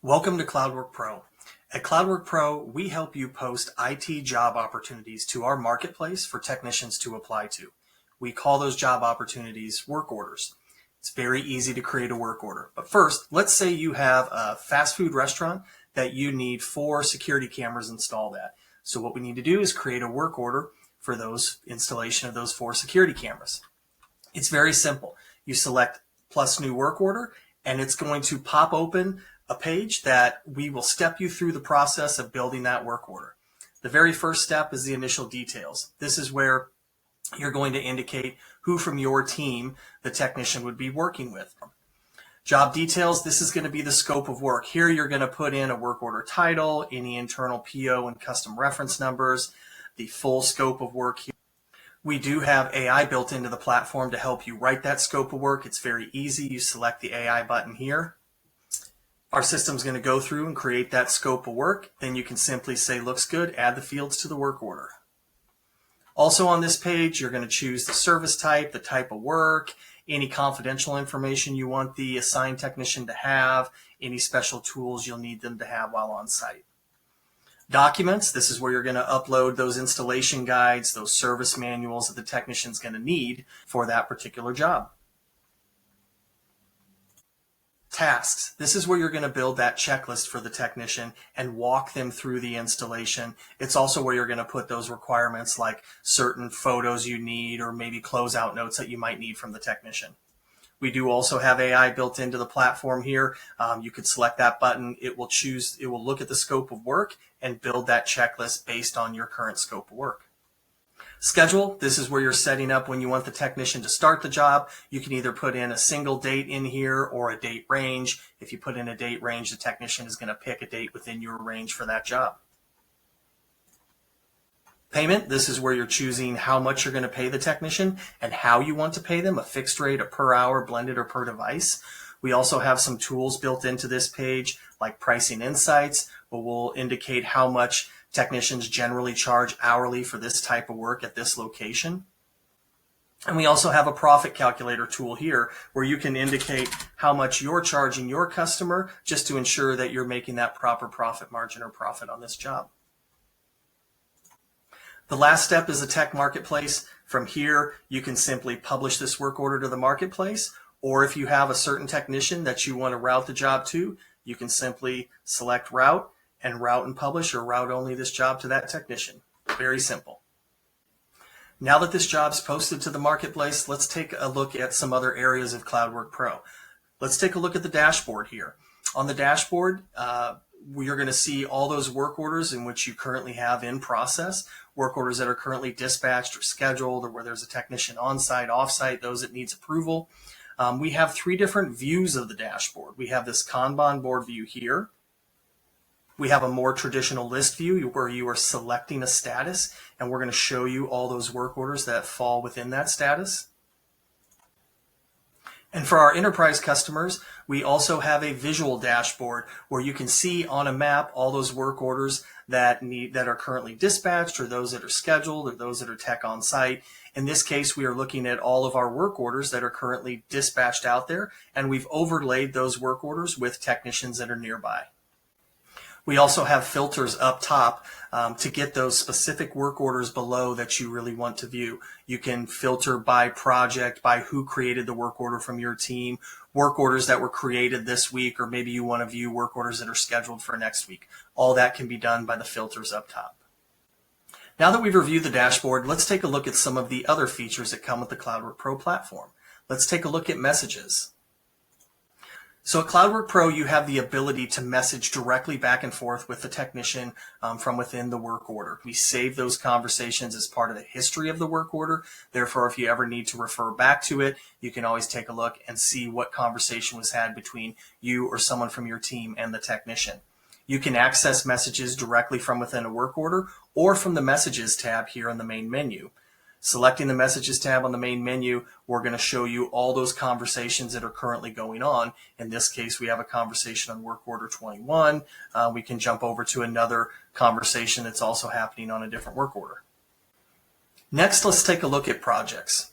Welcome to Cloudwork Pro. At Cloudwork Pro, we help you post IT job opportunities to our marketplace for technicians to apply to. We call those job opportunities work orders. It's very easy to create a work order. But first, let's say you have a fast food restaurant that you need 4 security cameras installed at. So what we need to do is create a work order for those installation of those 4 security cameras. It's very simple. You select plus new work order, and it's going to pop open a page that we will step you through the process of building that work order. The very first step is the initial details. This is where you're going to indicate who from your team the technician would be working with. Job details, this is going to be the scope of work. Here you're going to put in a work order title, any internal PO and custom reference numbers, the full scope of work here. We do have AI built into the platform to help you write that scope of work. It's very easy. You select the AI button here. Our system's going to go through and create that scope of work. Then you can simply say, looks good, add the fields to the work order. Also on this page, you're going to choose the service type, the type of work, any confidential information you want the assigned technician to have, any special tools you'll need them to have while on site. Documents, this is where you're going to upload those installation guides, those service manuals that the technician's going to need for that particular job. Tasks, this is where you're going to build that checklist for the technician and walk them through the installation. It's also where you're going to put those requirements like certain photos you need or maybe closeout notes that you might need from the technician. We do also have AI built into the platform here. You could select that button. It will look at the scope of work and build that checklist based on your current scope of work. Schedule, this is where you're setting up when you want the technician to start the job. You can either put in a single date in here or a date range. If you put in a date range, the technician is going to pick a date within your range for that job. Payment, this is where you're choosing how much you're going to pay the technician and how you want to pay them, a fixed rate, a per hour, blended, or per device. We also have some tools built into this page like pricing insights, where we'll indicate how much technicians generally charge hourly for this type of work at this location. And we also have a profit calculator tool here where you can indicate how much you're charging your customer just to ensure that you're making that proper profit margin or profit on this job. The last step is a tech marketplace. From here, you can simply publish this work order to the marketplace, or if you have a certain technician that you want to route the job to, you can simply select route and route and publish or route only this job to that technician. Very simple. Now that this job's posted to the marketplace, let's take a look at some other areas of Cloudwork Pro. Let's take a look at the dashboard here. On the dashboard, you're going to see all those work orders in which you currently have in process, work orders that are currently dispatched or scheduled, or where there's a technician on-site, off-site, those that needs approval. We have 3 different views of the dashboard. We have this Kanban board view here. We have a more traditional list view where you are selecting a status, and we're going to show you all those work orders that fall within that status. And for our enterprise customers, we also have a visual dashboard where you can see on a map all those work orders that are currently dispatched, or those that are scheduled, or those that are tech on site. In this case, we are looking at all of our work orders that are currently dispatched out there, and we've overlaid those work orders with technicians that are nearby. We also have filters up top to get those specific work orders below that you really want to view. You can filter by project, by who created the work order from your team, work orders that were created this week, or maybe you want to view work orders that are scheduled for next week. All that can be done by the filters up top. Now that we've reviewed the dashboard, let's take a look at some of the other features that come with the Cloudwork Pro platform. Let's take a look at messages. So at Cloudwork Pro, you have the ability to message directly back and forth with the technician from within the work order. We save those conversations as part of the history of the work order. Therefore, if you ever need to refer back to it, you can always take a look and see what conversation was had between you or someone from your team and the technician. You can access messages directly from within a work order or from the Messages tab here in the main menu. Selecting the Messages tab on the main menu, we're going to show you all those conversations that are currently going on. In this case, we have a conversation on work order 21. We can jump over to another conversation that's also happening on a different work order. Next, let's take a look at projects.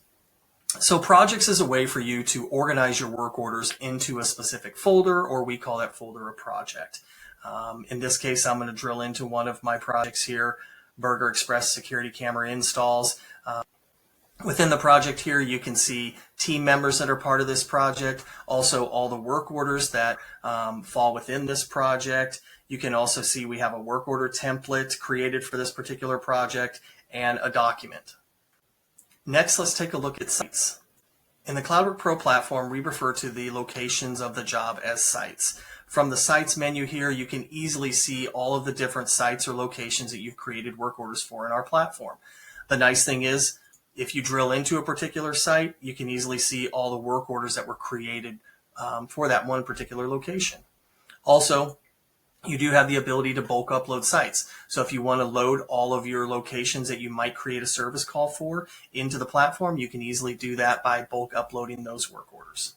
So projects is a way for you to organize your work orders into a specific folder, or we call that folder a project. In this case, I'm going to drill into one of my projects here, Burger Express security camera installs. Within the project here, you can see team members that are part of this project, also all the work orders that fall within this project. You can also see we have a work order template created for this particular project and a document. Next, let's take a look at sites. In the Cloudwork Pro platform, we refer to the locations of the job as sites. From the sites menu here, you can easily see all of the different sites or locations that you've created work orders for in our platform. The nice thing is, if you drill into a particular site, you can easily see all the work orders that were created for that one particular location. Also, you do have the ability to bulk upload sites. So if you want to load all of your locations that you might create a service call for into the platform, you can easily do that by bulk uploading those work orders.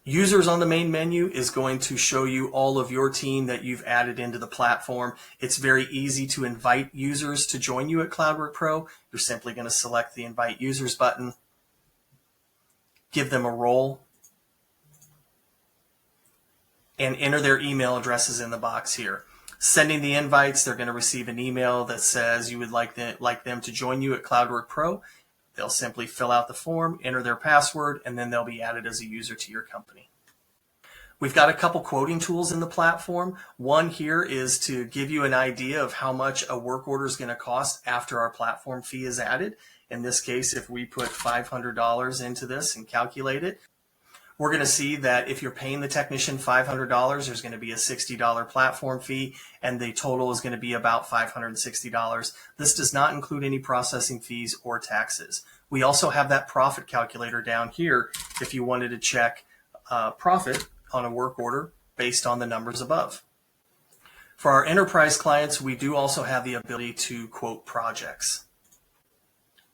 Users on the main menu is going to show you all of your team that you've added into the platform. It's very easy to invite users to join you at Cloudwork Pro. You're simply going to select the Invite Users button, give them a role, and enter their email addresses in the box here. Sending the invites, they're going to receive an email that says you would like them to join you at Cloudwork Pro. They'll simply fill out the form, enter their password, and then they'll be added as a user to your company. We've got a couple quoting tools in the platform. One here is to give you an idea of how much a work order is going to cost after our platform fee is added. In this case, if we put $500 into this and calculate it, we're going to see that if you're paying the technician $500, there's going to be a $60 platform fee, and the total is going to be about $560. This does not include any processing fees or taxes. We also have that profit calculator down here if you wanted to check profit on a work order based on the numbers above. For our enterprise clients, we do also have the ability to quote projects.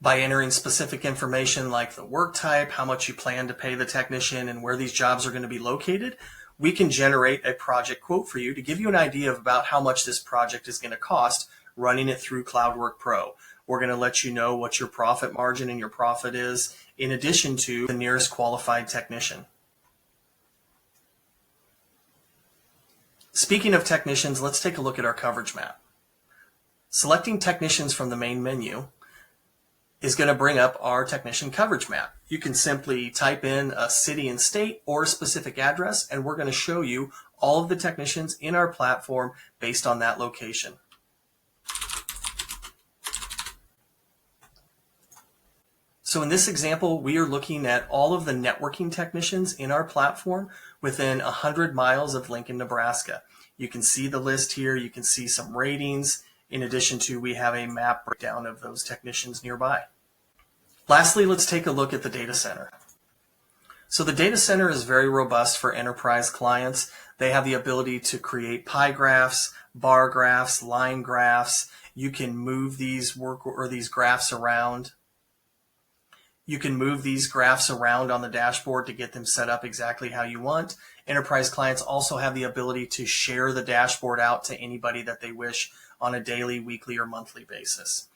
By entering specific information like the work type, how much you plan to pay the technician, and where these jobs are going to be located, we can generate a project quote for you to give you an idea of about how much this project is going to cost running it through Cloudwork Pro. We're going to let you know what your profit margin and your profit is, in addition to the nearest qualified technician. Speaking of technicians, let's take a look at our coverage map. Selecting technicians from the main menu is going to bring up our technician coverage map. You can simply type in a city and state or a specific address, and we're going to show you all of the technicians in our platform based on that location. So in this example, we are looking at all of the networking technicians in our platform within 100 miles of Lincoln, Nebraska. You can see the list here. You can see some ratings. In addition to, we have a map breakdown of those technicians nearby. Lastly, let's take a look at the data center. So the data center is very robust for enterprise clients. They have the ability to create pie graphs, bar graphs, line graphs. You can move these graphs around. You can move these graphs around on the dashboard to get them set up exactly how you want. Enterprise clients also have the ability to share the dashboard out to anybody that they wish on a daily, weekly, or monthly basis.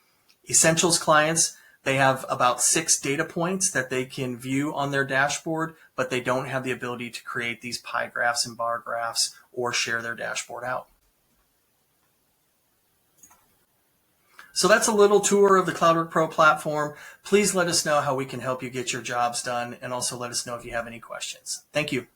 Essentials clients, they have about 6 data points that they can view on their dashboard, but they don't have the ability to create these pie graphs and bar graphs or share their dashboard out. So that's a little tour of the Cloudwork Pro platform. Please let us know how we can help you get your jobs done, and also let us know if you have any questions. Thank you.